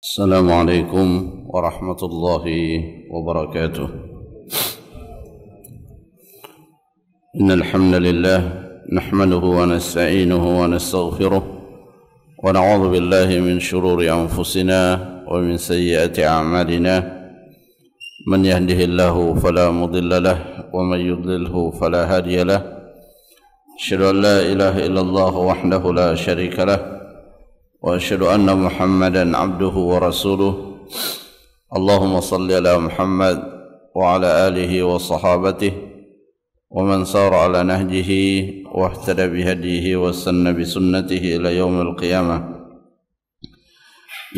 السلام عليكم ورحمة الله وبركاته. إن الحمد لله نحمده ونستعينه ونستغفره ونعوذ بالله من شرور أنفسنا ومن سيئات أعمالنا. من يهده الله فلا مضل له ومن يضلله فلا هادي له. أشهد أن لا إله إلا الله وحده لا شريك له وأشهد أن محمدا عبده ورسوله. اللهم صل على محمد وعلى آله وصحابته ومن سار على نهجه واهتدى بهديه واستنى بسنته إلى يوم القيامة.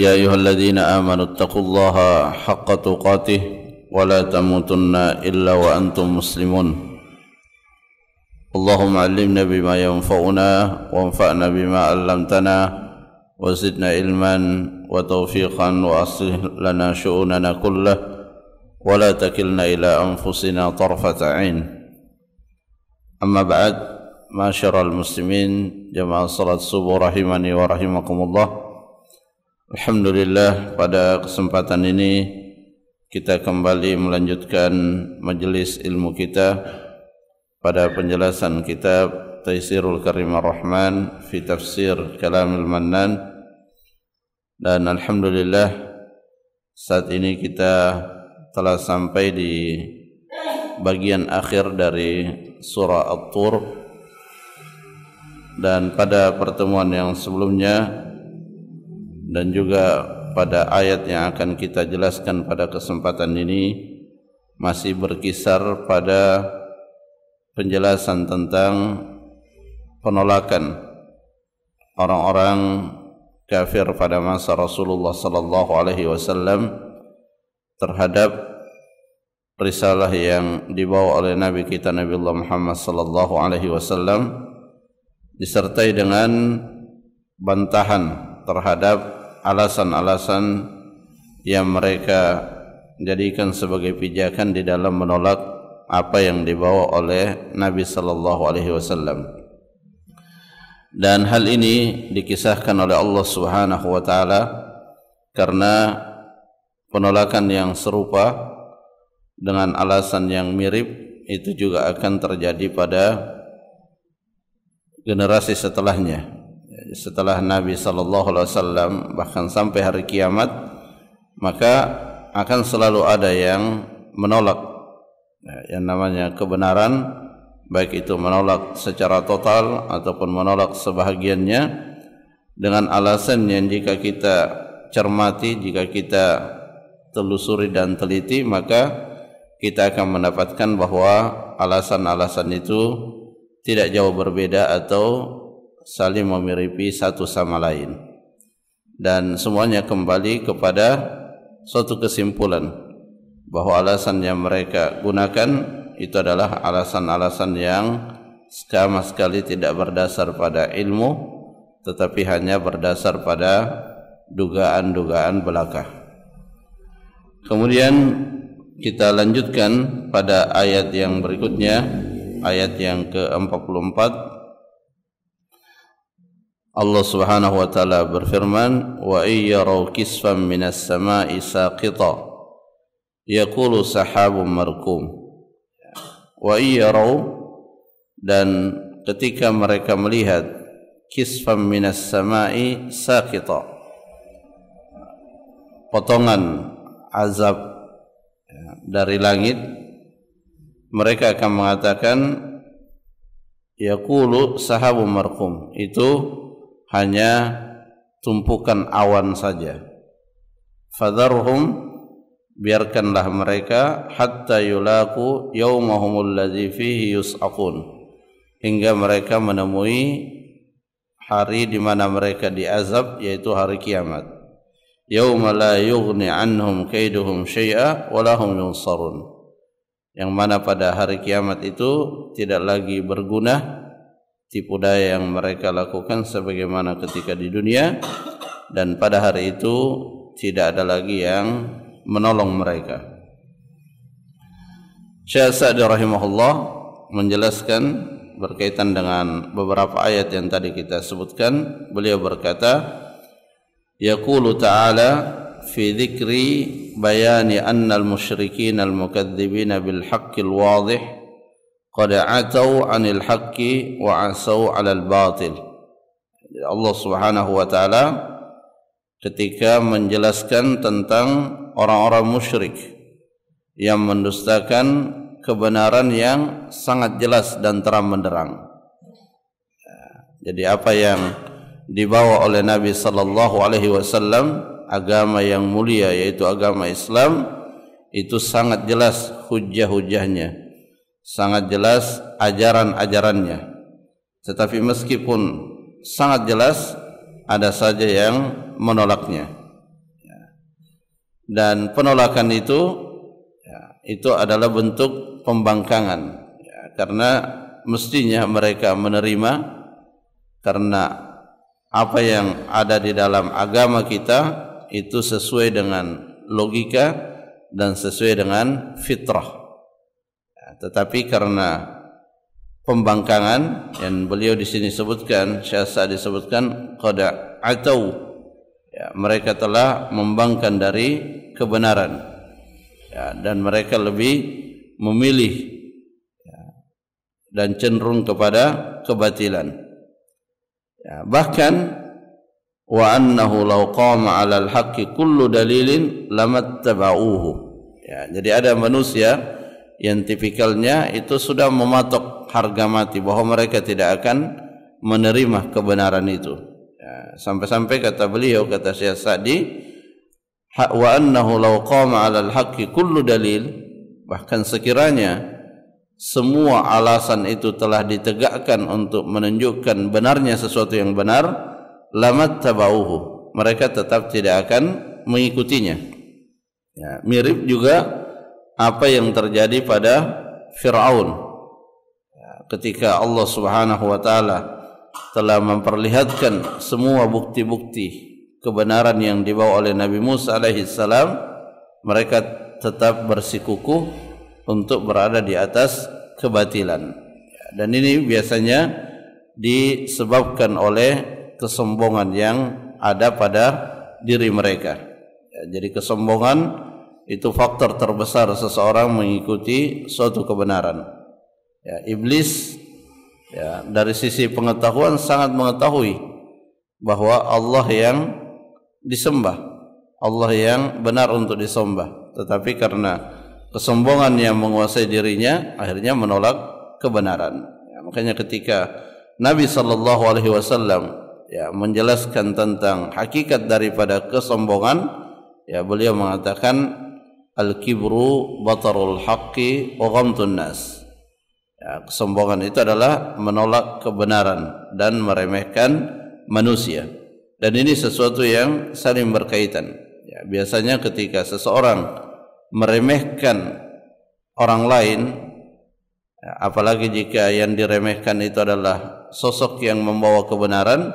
يا أيها الذين آمنوا اتقوا الله حق تقاته ولا تموتن إلا وأنتم مسلمون. اللهم علمنا بما ينفعنا وانفعنا بما علمتنا وزدنا علما وتوفيقا وأصلح لنا شؤوننا كله ولا تكلنا إلى أنفسنا طرفة عين. أما بعد، معاشر المسلمين jamaah salat subuh rahimani wa rahimakumullah. Alhamdulillah, pada kesempatan ini kita kembali melanjutkan majelis ilmu kita pada penjelasan kitab Taisirul Karimur Rahman fi Tafsir Kalamil Mannan. Dan alhamdulillah saat ini kita telah sampai di bagian akhir dari surah At-Tur. Dan pada pertemuan yang sebelumnya dan juga pada ayat yang akan kita jelaskan pada kesempatan ini masih berkisar pada penjelasan tentang penolakan orang-orang kafir pada masa Rasulullah sallallahu alaihi wasallam terhadap risalah yang dibawa oleh Nabi kita Nabiullah Muhammad sallallahu alaihi wasallam, disertai dengan bantahan terhadap alasan-alasan yang mereka jadikan sebagai pijakan di dalam menolak apa yang dibawa oleh Nabi sallallahu alaihi wasallam. Dan hal ini dikisahkan oleh Allah Subhanahu wa taala karena penolakan yang serupa dengan alasan yang mirip itu juga akan terjadi pada generasi setelahnya. Setelah Nabi sallallahu alaihi wasallam bahkan sampai hari kiamat, maka akan selalu ada yang menolak yang namanya kebenaran, baik itu menolak secara total ataupun menolak sebahagiannya, dengan alasan yang jika kita cermati, jika kita telusuri dan teliti, maka kita akan mendapatkan bahwa alasan-alasan itu tidak jauh berbeda atau saling memiripi satu sama lain, dan semuanya kembali kepada suatu kesimpulan bahwa alasan yang mereka gunakan itu adalah alasan-alasan yang sama sekali tidak berdasar pada ilmu, tetapi hanya berdasar pada dugaan-dugaan belaka. Kemudian kita lanjutkan pada ayat yang berikutnya, ayat yang ke-44. Allah Subhanahu wa taala berfirman, "Wa iyyaraw kisfan minas sama'i saqita yaqulu sahabun markum." Wa iyyaraw, dan ketika mereka melihat kisfan minas sama'i saqita, potongan azab dari langit, mereka akan mengatakan yaqulu sahabun markum, itu hanya tumpukan awan saja. Fadharhum, biarkanlah mereka, hatta yulaku yaumahumul ladzi fihi yus'aqun, hingga mereka menemui hari di mana mereka diazab, yaitu hari kiamat. Yauma la yughni anhum kaiduhum syai'a wa lahum yunsarun, yang mana pada hari kiamat itu tidak lagi berguna tipu daya yang mereka lakukan sebagaimana ketika di dunia, dan pada hari itu tidak ada lagi yang menolong mereka. Syekh Sa'di rahimahullah menjelaskan berkaitan dengan beberapa ayat yang tadi kita sebutkan. Beliau berkata, yaqulu ta'ala fi dzikri bayani anna al-musyrikin al-mukadzibin bil haqqil wadih qad atau 'anil haqqi wa asau 'alal batil. Allah Subhanahu wa taala ketika menjelaskan tentang orang-orang musyrik yang mendustakan kebenaran yang sangat jelas dan terang benderang. Jadi apa yang dibawa oleh Nabi sallallahu alaihi wasallam, agama yang mulia yaitu agama Islam, itu sangat jelas hujjah-hujjahnya, sangat jelas ajaran-ajarannya. Tetapi meskipun sangat jelas, ada saja yang menolaknya. Dan penolakan itu adalah bentuk pembangkangan, karena mestinya mereka menerima, karena apa yang ada di dalam agama kita itu sesuai dengan logika dan sesuai dengan fitrah. Tetapi karena pembangkangan yang beliau di sini sebutkan, Syekh Sa'di disebutkan qad atau, mereka telah membangkang dari kebenaran, dan mereka lebih memilih dan cenderung kepada kebatilan. Bahkan wa annahu law qama 'alal haqqi kullu dalilin lamattaba'uhu. Jadi ada manusia yang tipikalnya itu sudah mematok harga mati bahwa mereka tidak akan menerima kebenaran itu. Sampai-sampai kata beliau, kata Syekh Sa'di, wa annahu law qama 'alal haqqi kullu dalil, bahkan sekiranya semua alasan itu telah ditegakkan untuk menunjukkan benarnya sesuatu yang benar, lamattaba'uhu, mereka tetap tidak akan mengikutinya. Mirip juga apa yang terjadi pada Fir'aun ketika Allah Subhanahu wa taala telah memperlihatkan semua bukti-bukti kebenaran yang dibawa oleh Nabi Musa alaihi salam, mereka tetap bersikukuh untuk berada di atas kebatilan. Dan ini biasanya disebabkan oleh kesombongan yang ada pada diri mereka. Jadi kesombongan itu faktor terbesar seseorang mengikuti suatu kebenaran. Iblis dari sisi pengetahuan sangat mengetahui bahwa Allah yang disembah, Allah yang benar untuk disembah, tetapi karena kesombongan yang menguasai dirinya, akhirnya menolak kebenaran. Makanya ketika Nabi sallallahu alaihi wasallam menjelaskan tentang hakikat daripada kesombongan, beliau mengatakan al-kibru batarul haqqi wa ghamtun nas. Kesombongan itu adalah menolak kebenaran dan meremehkan manusia. Dan ini sesuatu yang saling berkaitan. Biasanya ketika seseorang meremehkan orang lain, apalagi jika yang diremehkan itu adalah sosok yang membawa kebenaran,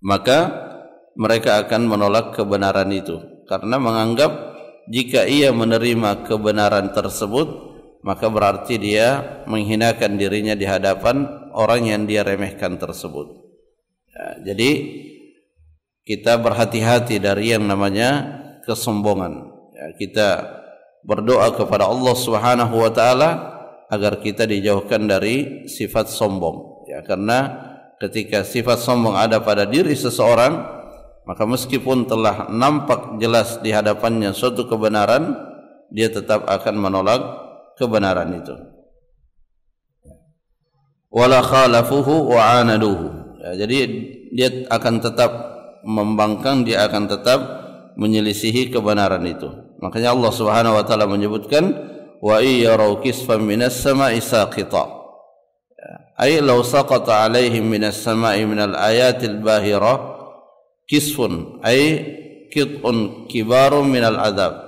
maka mereka akan menolak kebenaran itu karena menganggap jika ia menerima kebenaran tersebut, maka berarti dia menghinakan dirinya di hadapan orang yang dia remehkan tersebut. Jadi kita berhati-hati dari yang namanya kesombongan. Kita berdoa kepada Allah Subhanahu wa taala agar kita dijauhkan dari sifat sombong. Karena ketika sifat sombong ada pada diri seseorang, maka meskipun telah nampak jelas di hadapannya suatu kebenaran, dia tetap akan menolak kebenaran itu. Wala khalafuhu wa anaduhu. Jadi dia akan tetap membangkang, dia akan tetap menyelisihi kebenaran itu. Makanya Allah Subhanahu wa taala menyebutkan wa iyarau kisfan minas sama'i saqita. Ay law saqata 'alaihim minas sama'i minal ayatil bahira kisfun ay qit'un kibarun minal adab.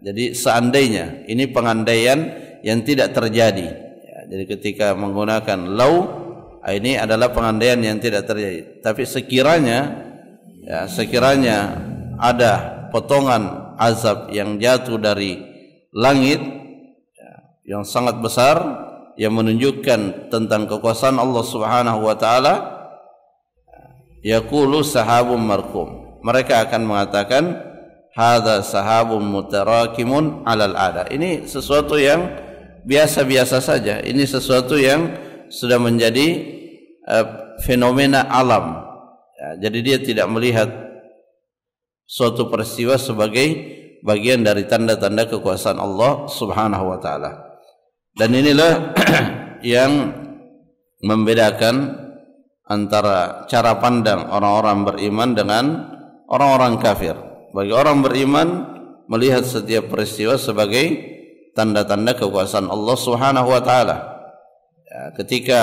Jadi seandainya, ini pengandaian yang tidak terjadi. Jadi ketika menggunakan law, ini adalah pengandaian yang tidak terjadi. Tapi sekiranya ada potongan azab yang jatuh dari langit yang sangat besar yang menunjukkan tentang kekuasaan Allah Subhanahu wa taala, yaqulu sahabun markum, mereka akan mengatakan hadza sahabun mutarakimun 'alal 'ada. Ini sesuatu yang biasa-biasa saja. Ini sesuatu yang sudah menjadi fenomena alam. Ya, jadi dia tidak melihat suatu peristiwa sebagai bagian dari tanda-tanda kekuasaan Allah Subhanahu wa taala. Dan inilah yang membedakan antara cara pandang orang-orang beriman dengan orang-orang kafir. Bagi orang beriman melihat setiap peristiwa sebagai tanda-tanda kekuasaan Allah Subhanahu wa taala. Ya, ketika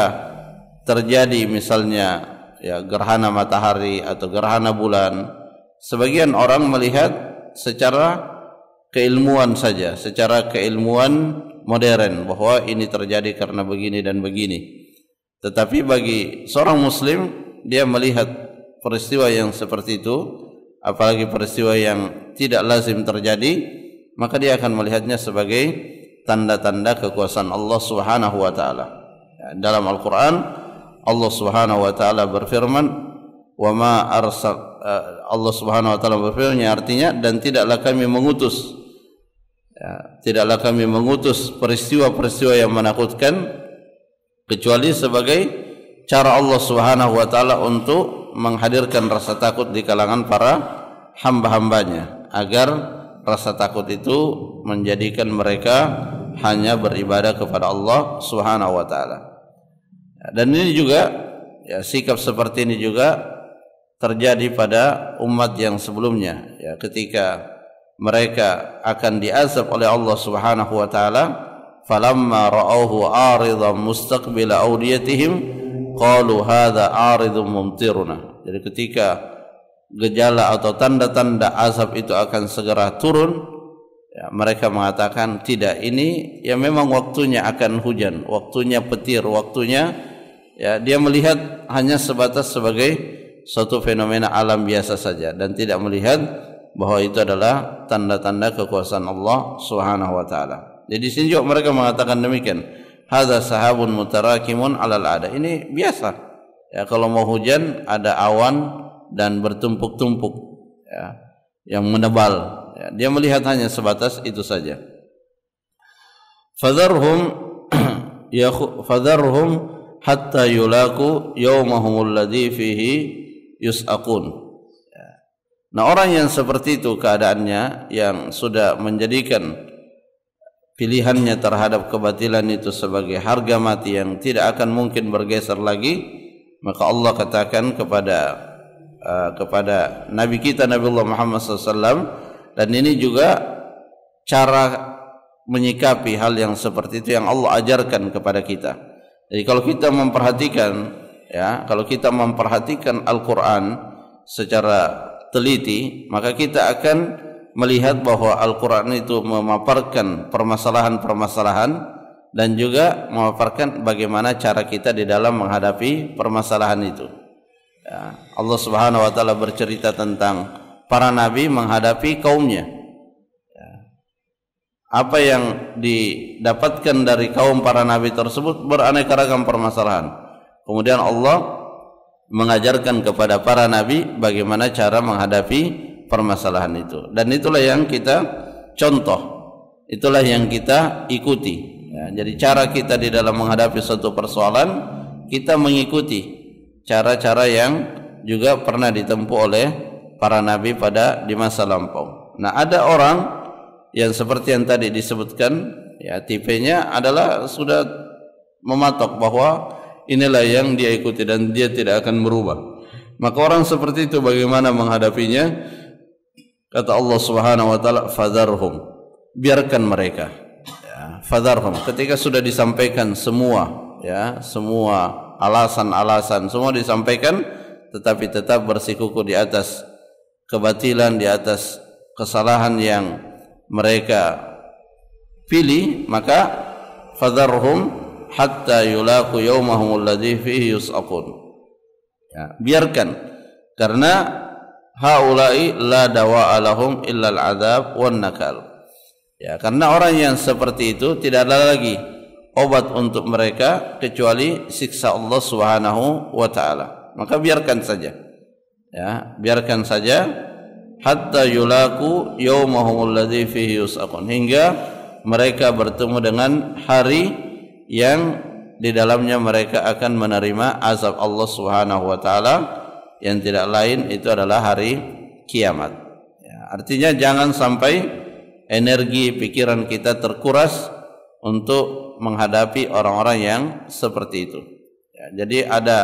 terjadi misalnya gerhana matahari atau gerhana bulan, sebagian orang melihat secara keilmuan saja, secara keilmuan modern bahwa ini terjadi karena begini dan begini. Tetapi bagi seorang muslim, dia melihat peristiwa yang seperti itu, apalagi peristiwa yang tidak lazim terjadi, maka dia akan melihatnya sebagai tanda-tanda kekuasaan Allah Subhanahu wa taala. Dalam Al-Qur'an Allah Subhanahu wa taala berfirman, "Wa ma arsal," Allah Subhanahu wa taala berfirman, artinya dan tidaklah kami mengutus tidaklah kami mengutus peristiwa-peristiwa yang menakutkan kecuali sebagai cara Allah Subhanahu wa taala untuk menghadirkan rasa takut di kalangan para hamba-hambanya, agar rasa takut itu menjadikan mereka hanya beribadah kepada Allah Subhanahu wa taala. Dan ini juga sikap seperti ini juga terjadi pada umat yang sebelumnya, ketika mereka akan diazab oleh Allah Subhanahu wa taala, falamma ra'awhu 'aridan mustaqbila awdiyatihim qalu hadza 'aridun mumtiruna. Jadi ketika gejala atau tanda-tanda azab itu akan segera turun, mereka mengatakan tidak, ini memang waktunya akan hujan, waktunya petir, waktunya dia melihat hanya sebatas sebagai suatu fenomena alam biasa saja dan tidak melihat bahwa itu adalah tanda-tanda kekuasaan Allah Subhanahu wa taala. Jadi di sini juga mereka mengatakan demikian. Hadza sahabun mutarakimun 'alal 'ada. Ini biasa. Kalau mau hujan ada awan dan bertumpuk-tumpuk yang menebal. Dia melihat hanya sebatas itu saja. Fadharhum hatta yulaku yaumahum alladzi fihi yus'aqun. Nah, orang yang seperti itu keadaannya, yang sudah menjadikan pilihannya terhadap kebatilan itu sebagai harga mati yang tidak akan mungkin bergeser lagi, maka Allah katakan kepada Nabi kita Nabiullah Muhammad SAW, dan ini juga cara menyikapi hal yang seperti itu yang Allah ajarkan kepada kita. Jadi kalau kita memperhatikan Al-Quran secara teliti, maka kita akan melihat bahwa Al-Quran itu memaparkan permasalahan-permasalahan dan juga memaparkan bagaimana cara kita di dalam menghadapi permasalahan itu. Allah Subhanahu wa taala bercerita tentang para nabi menghadapi kaumnya. Apa yang didapatkan dari kaum para nabi tersebut beraneka ragam permasalahan. Kemudian Allah mengajarkan kepada para nabi bagaimana cara menghadapi permasalahan itu, dan itulah yang kita contoh, itulah yang kita ikuti. Jadi cara kita di dalam menghadapi suatu persoalan, kita mengikuti cara-cara yang juga pernah ditempuh oleh para nabi di masa lampau. Nah, ada orang yang seperti yang tadi disebutkan, tipenya adalah sudah mematok bahwa inilah yang dia ikuti dan dia tidak akan berubah. Maka orang seperti itu bagaimana menghadapinya? Kata Allah Subhanahu wa taala, fadharhum, biarkan mereka. Fadharhum, ketika sudah disampaikan semua alasan-alasan semua disampaikan, tetapi tetap bersikukuh di atas kebatilan, di atas kesalahan yang mereka pilih, maka fadharhum hatta yulaku yaumahum alladzi fihi yus'aqun. Biarkan, karena haula'i la dawa'a lahum illa al-'adzab wan nakal. Karena orang yang seperti itu tidak ada lagi obat untuk mereka kecuali siksa Allah Subhanahu wa taala. Maka biarkan saja. Biarkan saja hatta yulaku yaumahum alladzi fihi yus'aqun, hingga mereka bertemu dengan hari yang di dalamnya mereka akan menerima azab Allah Subhanahu wa taala, yang tidak lain itu adalah hari kiamat. Ya, artinya jangan sampai energi pikiran kita terkuras untuk menghadapi orang-orang yang seperti itu. Ya, jadi ada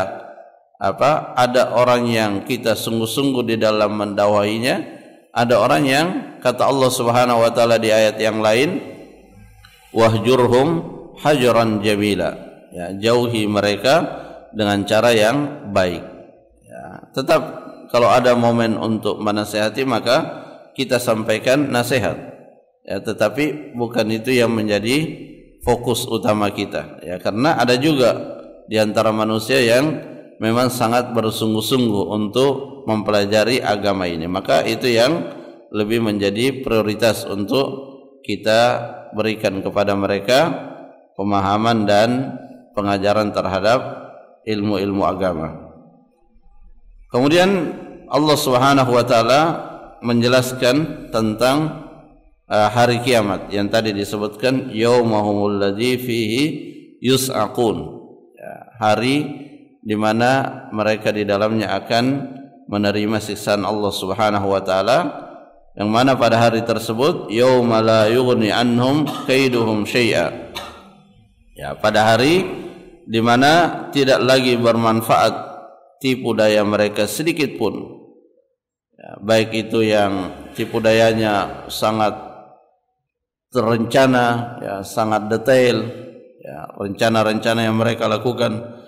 orang yang kita sungguh-sungguh di dalam mendakwahinya, ada orang yang kata Allah Subhanahu wa taala di ayat yang lain, wahjurhum hajran jamila. Ya, jauhi mereka dengan cara yang baik. Ya, tetap kalau ada momen untuk menasihati maka kita sampaikan nasihat. Ya, tetapi bukan itu yang menjadi fokus utama kita. Ya, karena ada juga di antara manusia yang memang sangat bersungguh-sungguh untuk mempelajari agama ini. Maka itu yang lebih menjadi prioritas untuk kita berikan kepada mereka pemahaman dan pengajaran terhadap ilmu-ilmu agama. Kemudian Allah Subhanahu wa taala menjelaskan tentang hari kiamat yang tadi disebutkan, yaumahumul ladzi fihi yus'aqun. Ya, hari di mana mereka di dalamnya akan menerima siksaan Allah Subhanahu wa taala, yang mana pada hari tersebut yauma la yughni anhum kaiduhum syai'a. Ya, pada hari di mana tidak lagi bermanfaat tipu daya mereka sedikit pun. Ya, baik itu yang tipu dayanya sangat terencana, ya, sangat detail, ya, rencana-rencana yang mereka lakukan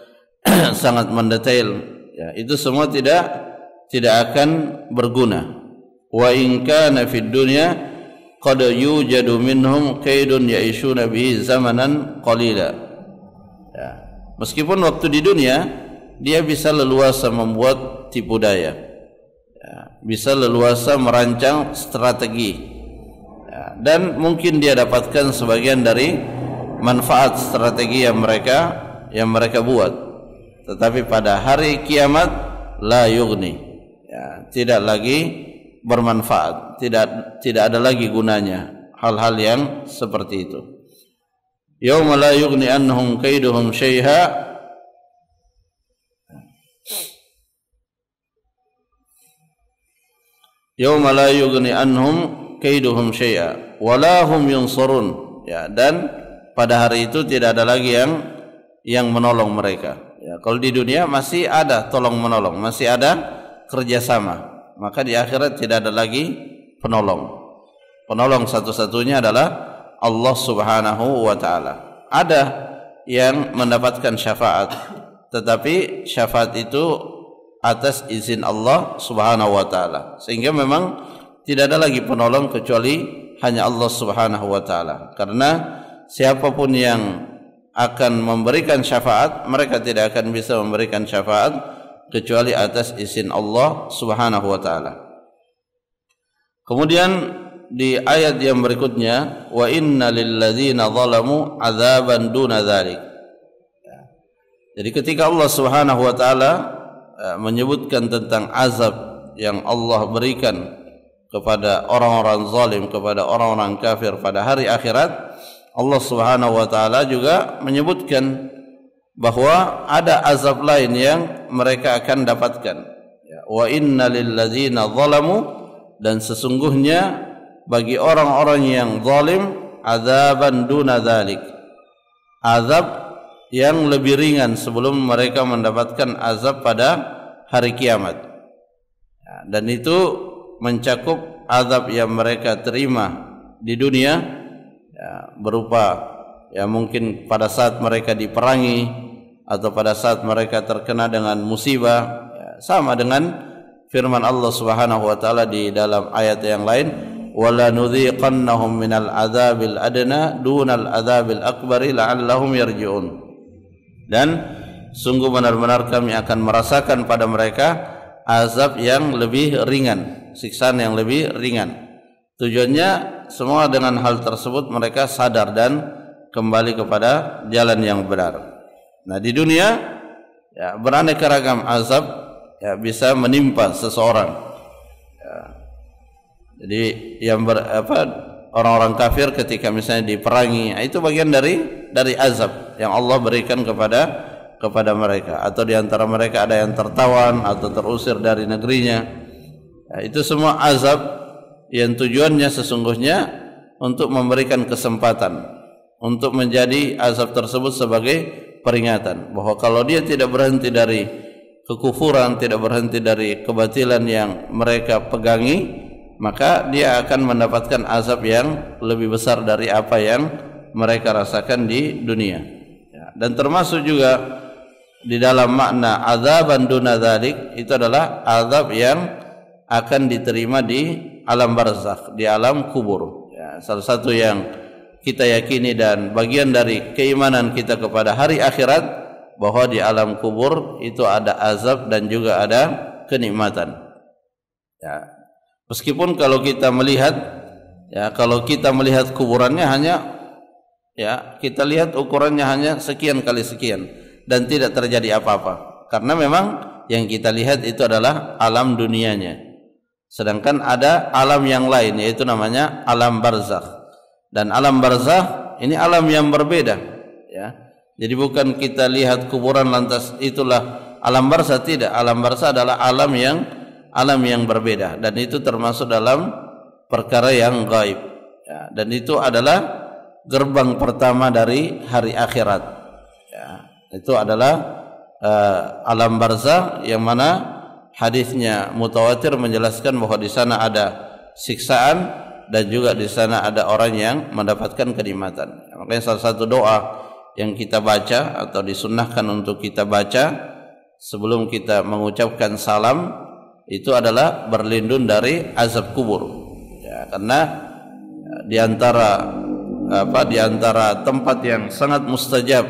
sangat mendetail, ya, itu semua tidak akan berguna. Wa in kana fid dunya qad yujadu minhum kaidun ya'ishuna bihi zamanan qalila. Ya, meskipun waktu di dunia dia bisa leluasa membuat tipu daya, ya, bisa leluasa merancang strategi, ya, dan mungkin dia dapatkan sebagian dari manfaat strategi yang mereka buat. Tetapi pada hari kiamat la yughni, ya, tidak lagi bermanfaat, tidak ada lagi gunanya hal-hal yang seperti itu. Yauma la yughni anhum kaiduhum syai'a, yauma la yughni anhum kaiduhum syai'a wala hum yunsarun. Ya, dan pada hari itu tidak ada lagi yang menolong mereka. Ya, kalau di dunia masih ada tolong menolong, masih ada kerjasama, maka di akhirat tidak ada lagi penolong. Penolong satu-satunya adalah Allah Subhanahu wa taala. Ada yang mendapatkan syafaat, tetapi syafaat itu atas izin Allah Subhanahu wa taala, sehingga memang tidak ada lagi penolong kecuali hanya Allah Subhanahu wa taala. Karena siapapun yang akan memberikan syafaat, mereka tidak akan bisa memberikan syafaat kecuali atas izin Allah Subhanahu wa taala. Kemudian di ayat yang berikutnya, wa inna lil ladzina zalamu adzaban duna dzalik. Jadi ketika Allah Subhanahu wa taala menyebutkan tentang azab yang Allah berikan kepada orang-orang zalim, kepada orang-orang kafir pada hari akhirat, Allah Subhanahu wa taala juga menyebutkan bahwa ada azab lain yang mereka akan dapatkan. Wa inna lil ladzina zalamu, dan sesungguhnya bagi orang-orang yang zalim azaban duna dzalik, azab yang lebih ringan sebelum mereka mendapatkan azab pada hari kiamat. Dan itu mencakup azab yang mereka terima di dunia, ya, berupa ya mungkin pada saat mereka diperangi atau pada saat mereka terkena dengan musibah, ya, sama dengan firman Allah Subhanahu wa taala di dalam ayat yang lain, wala nudhiqannahum minal adzabil adna dunal adzabil akbari la'allahum yarji'un. Dan sungguh benar-benar kami akan merasakan pada mereka azab yang lebih ringan, siksaan yang lebih ringan. Tujuannya semua dengan hal tersebut mereka sadar dan kembali kepada jalan yang benar. Nah, di dunia ya, beraneka ragam azab ya bisa menimpa seseorang. Ya, Jadi yang orang-orang kafir ketika misalnya diperangi, itu bagian dari azab yang Allah berikan kepada mereka, atau di antara mereka ada yang tertawan atau terusir dari negerinya. Itu semua azab yang tujuannya sesungguhnya untuk memberikan kesempatan untuk menjadi azab tersebut sebagai peringatan bahwa kalau dia tidak berhenti dari kekufuran, tidak berhenti dari kebatilan yang mereka pegangi, maka dia akan mendapatkan azab yang lebih besar dari apa yang mereka rasakan di dunia. Dan termasuk juga di dalam makna azaban duna dzalik, itu adalah azab yang akan diterima di alam barzakh, di alam kubur. Salah satu yang kita yakini dan bagian dari keimanan kita kepada hari akhirat, bahwa di alam kubur itu ada azab dan juga ada kenikmatan. Meskipun kalau kita melihat kuburannya hanya kita lihat ukurannya hanya sekian kali sekian dan tidak terjadi apa-apa, karena memang yang kita lihat itu adalah alam dunianya. Sedangkan ada alam yang lain, yaitu namanya alam barzakh. Dan alam barzakh ini alam yang berbeda, Jadi bukan kita lihat kuburan lantas itulah alam barzakh, tidak. Alam barzakh adalah alam yang berbeda, dan itu termasuk dalam perkara yang gaib. Dan itu adalah gerbang pertama dari hari akhirat. Itu adalah alam barzakh yang mana hadisnya mutawatir menjelaskan bahwa di sana ada siksaan dan juga di sana ada orang yang mendapatkan kenikmatan. Makanya salah satu doa yang kita baca atau disunnahkan untuk kita baca sebelum kita mengucapkan salam itu adalah berlindung dari azab kubur. Karena di antara tempat yang sangat mustajab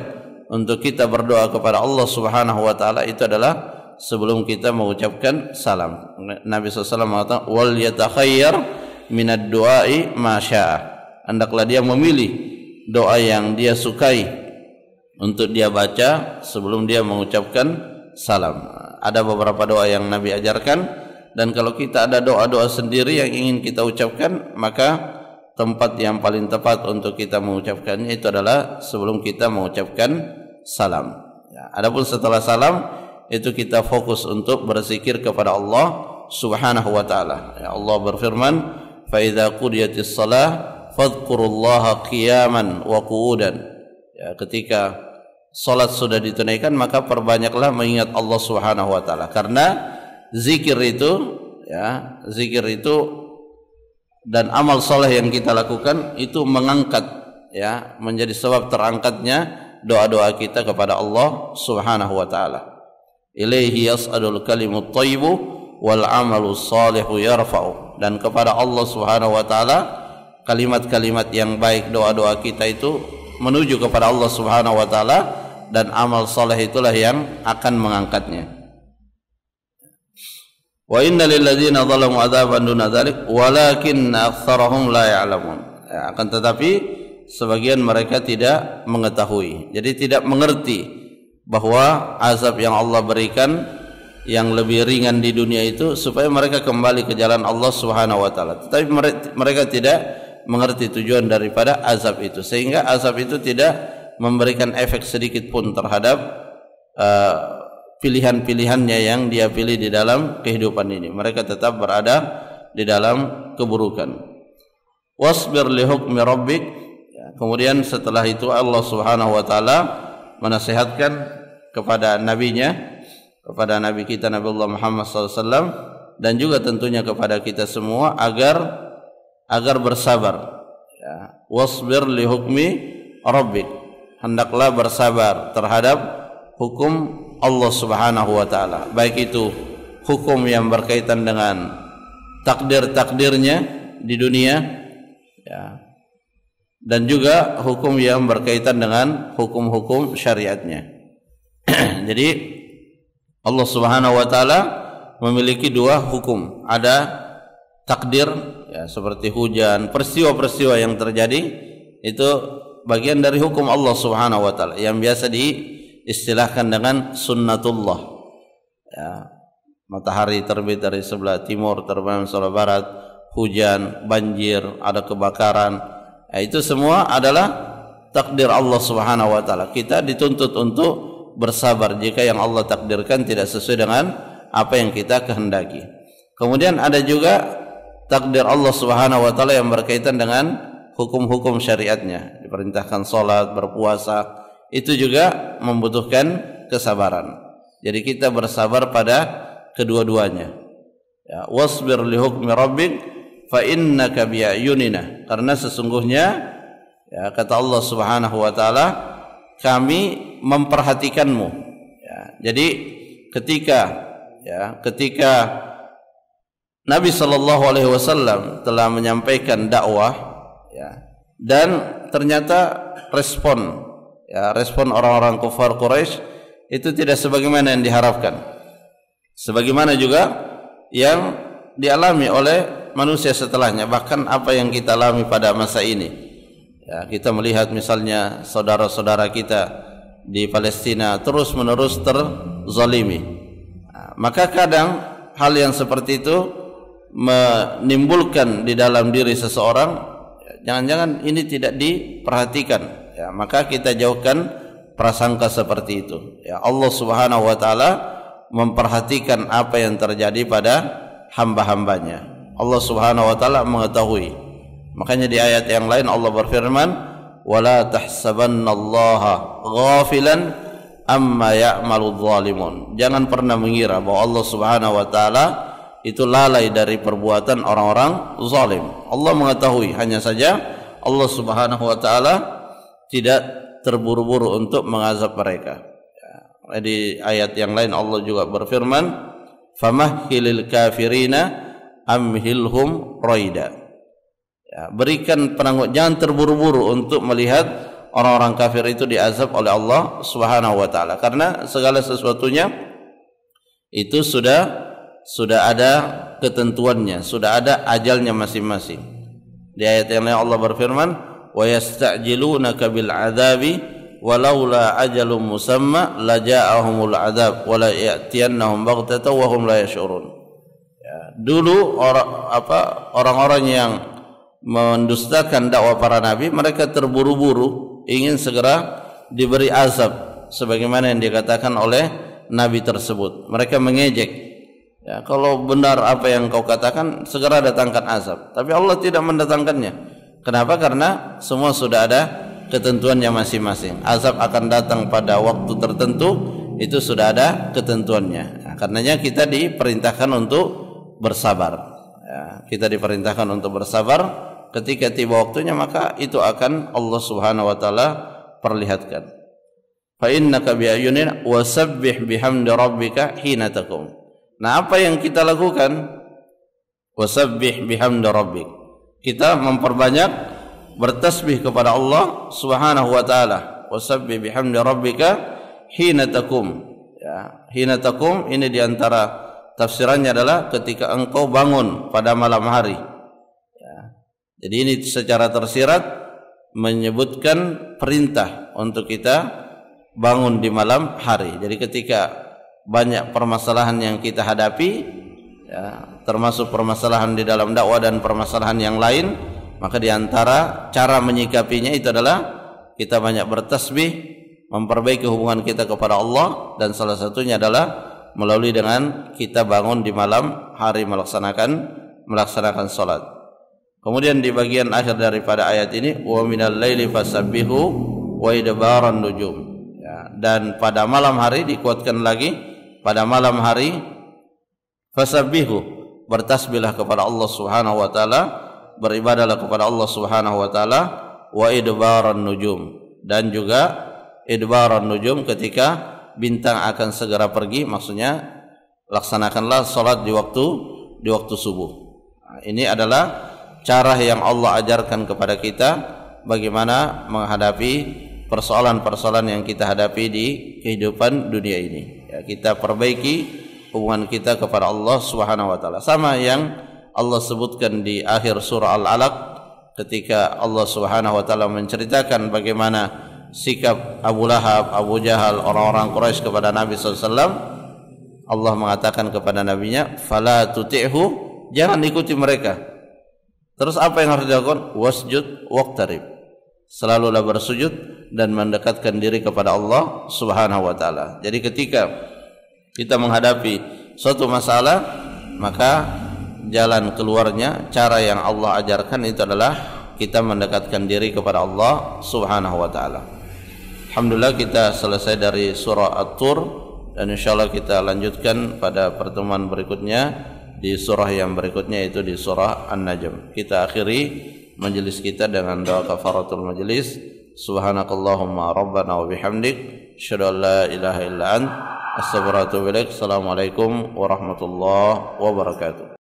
untuk kita berdoa kepada Allah Subhanahu wa taala itu adalah sebelum kita mengucapkan salam. Nabi SAW mengatakan wal yatakhayyar minad du'ai ma syaa. Hendaklah dia memilih doa yang dia sukai untuk dia baca sebelum dia mengucapkan salam. Ada beberapa doa yang Nabi ajarkan, dan kalau kita ada doa-doa sendiri yang ingin kita ucapkan, maka tempat yang paling tepat untuk kita mengucapkannya itu adalah sebelum kita mengucapkan salam. Adapun setelah salam itu kita fokus untuk berzikir kepada Allah Subhanahu wa taala. Allah berfirman, "Fa idza qudiyatis shalah fadhkurullaha qiyaman wa qu'udan." Ketika salat sudah ditunaikan, maka perbanyaklah mengingat Allah Subhanahu wa taala, karena zikir itu dan amal saleh yang kita lakukan itu mengangkat menjadi sebab terangkatnya doa-doa kita kepada Allah Subhanahu wa taala. Ilaihi yas'adul kalimut thayyibu wal amalus salihu yarfa'u. Dan kepada Allah Subhanahu wa taala kalimat-kalimat yang baik, doa-doa kita itu menuju kepada Allah Subhanahu wa taala, dan amal saleh itulah yang akan mengangkatnya. Wa inna lil ladzina zalamu adzaban duna dzalik walakinna aktsarahum la ya'lamun. Akan tetapi sebagian mereka tidak mengetahui, jadi tidak mengerti bahwa azab yang Allah berikan yang lebih ringan di dunia itu supaya mereka kembali ke jalan Allah Subhanahu wa taala. Tetapi mereka tidak mengerti tujuan daripada azab itu, sehingga azab itu tidak memberikan efek sedikit pun terhadap pilihan-pilihannya yang dia pilih di dalam kehidupan ini. Mereka tetap berada di dalam keburukan. Wasbir li hukmi rabbik. Kemudian setelah itu Allah Subhanahu wa taala menasihatkan kepada nabinya, kepada nabi kita Nabi Allah Muhammad SAW, dan juga tentunya kepada kita semua agar bersabar. Wasbir li hukmi rabbik. Hendaklah bersabar terhadap hukum Allah Subhanahu wa taala, baik itu hukum yang berkaitan dengan takdir-takdirnya di dunia, dan juga hukum yang berkaitan dengan hukum-hukum syariatnya. Jadi Allah Subhanahu wa taala memiliki dua hukum. Ada takdir, seperti hujan, peristiwa-peristiwa yang terjadi itu bagian dari hukum Allah Subhanahu wa taala yang biasa diistilahkan dengan sunnatullah. Matahari terbit dari sebelah timur, terbenam sebelah barat, hujan, banjir, ada kebakaran. Nah, itu semua adalah takdir Allah Subhanahu wa taala. Kita dituntut untuk bersabar jika yang Allah takdirkan tidak sesuai dengan apa yang kita kehendaki. Kemudian ada juga takdir Allah Subhanahu wa taala yang berkaitan dengan hukum-hukum syariatnya. Diperintahkan salat, berpuasa, itu juga membutuhkan kesabaran. Jadi kita bersabar pada kedua-duanya. Ya, wasbir li hukmi rabbik fa innaka bi ayunina. Karena sesungguhnya ya, kata Allah Subhanahu wa taala, kami memperhatikanmu. Ya, jadi ketika Nabi sallallahu alaihi wasallam telah menyampaikan dakwah ya, dan ternyata respon orang-orang kufar Quraisy itu tidak sebagaimana yang diharapkan, sebagaimana juga yang dialami oleh manusia setelahnya, bahkan apa yang kita alami pada masa ini. Ya, kita melihat misalnya saudara-saudara kita di Palestina terus-menerus terzalimi. Nah, maka kadang hal yang seperti itu menimbulkan di dalam diri seseorang, jangan-jangan ini tidak diperhatikan. Ya, maka kita jauhkan prasangka seperti itu. Ya, Allah Subhanahu wa taala memperhatikan apa yang terjadi pada hamba-hambanya. Allah Subhanahu wa taala mengetahui. Makanya di ayat yang lain Allah berfirman, "Wala tahsabannallaha ghafilan amma ya'maludz zalimun." Jangan pernah mengira bahwa Allah Subhanahu wa taala itu lalai dari perbuatan orang-orang zalim. Allah mengetahui, hanya saja Allah Subhanahu wa taala tidak terburu-buru untuk mengazab mereka. Ya, di ayat yang lain Allah juga berfirman, "Famahhilil kafirina amhilhum raida." Ya, berikan penangguh, jangan terburu-buru untuk melihat orang-orang kafir itu diazab oleh Allah Subhanahu wa taala, karena segala sesuatunya itu sudah ada ketentuannya, sudah ada ajalnya masing-masing. Di ayat yang lain Allah berfirman, wa yasta'jilunaka bil 'adzabi walaula ajalun musamma laja'ahumul 'adzab wa la ya'tiyannahum baghtatan wa hum la yash'urun. Ya, dulu orang-orang yang mendustakan dakwah para nabi, mereka terburu-buru ingin segera diberi azab sebagaimana yang dikatakan oleh nabi tersebut. Mereka mengejek, ya, kalau benar apa yang kau katakan, segera datangkan azab. Tapi Allah tidak mendatangkannya. Kenapa? Karena semua sudah ada ketentuannya masing-masing. Azab akan datang pada waktu tertentu, itu sudah ada ketentuannya. Nah, karenanya kita diperintahkan untuk bersabar. Ya, kita diperintahkan untuk bersabar. Ketika tiba waktunya, maka itu akan Allah Subhanahu wa taala perlihatkan. Fa innaka bi ayunina wasabbih bihamdi rabbika hina taqum. Nah, apa yang kita lakukan? Wasabbih bihamdi rabbik. Kita memperbanyak bertasbih kepada Allah Subhanahu wa taala. Wasabbih bihamdi rabbika hina taqum. Ya, hina taqum ini di antara tafsirannya adalah ketika engkau bangun pada malam hari. Ya. Jadi ini secara tersirat menyebutkan perintah untuk kita bangun di malam hari. Jadi ketika banyak permasalahan yang kita hadapi, ya, termasuk permasalahan di dalam dakwah dan permasalahan yang lain, maka di antara cara menyikapinya itu adalah kita banyak bertasbih, memperbaiki hubungan kita kepada Allah, dan salah satunya adalah melalui dengan kita bangun di malam hari melaksanakan salat. Kemudian di bagian akhir daripada ayat ini, wa minal laili fasabbihu wa idbaran nujum. Ya, dan pada malam hari dikuatkan lagi, pada malam hari fasabbihu, bertasbihlah kepada Allah Subhanahu wa taala, beribadahlah kepada Allah Subhanahu wa taala, wa idbaran nujum, dan juga idbaran nujum ketika bintang akan segera pergi, maksudnya laksanakanlah salat di waktu subuh. Nah, ini adalah cara yang Allah ajarkan kepada kita bagaimana menghadapi persoalan-persoalan yang kita hadapi di kehidupan dunia ini. Ya, kita perbaiki hubungan kita kepada Allah Subhanahu wa taala. Sama yang Allah sebutkan di akhir surah Al-Alaq ketika Allah Subhanahu wa taala menceritakan bagaimana sikap Abu Lahab, Abu Jahal, orang-orang Quraisy kepada Nabi SAW. Allah mengatakan kepada nabinya, "Fala tuti'hu", jangan ikuti mereka. Terus apa yang harus dilakukan? Wasjud waqtarib. Selalulah bersujud dan mendekatkan diri kepada Allah Subhanahu wa taala. Jadi ketika kita menghadapi suatu masalah, maka jalan keluarnya, cara yang Allah ajarkan itu adalah kita mendekatkan diri kepada Allah Subhanahu wa taala. Alhamdulillah kita selesai dari surah At-Tur dan insyaallah kita lanjutkan pada pertemuan berikutnya di surah yang berikutnya, itu di surah An-Najm. Kita akhiri majelis kita dengan doa kafaratul majelis. Subhanakallahumma rabbana wa bihamdik asyhadu an la ilaha illa ant astaghfiruka wa atubu ilaik. Assalamualaikum warahmatullahi wabarakatuh.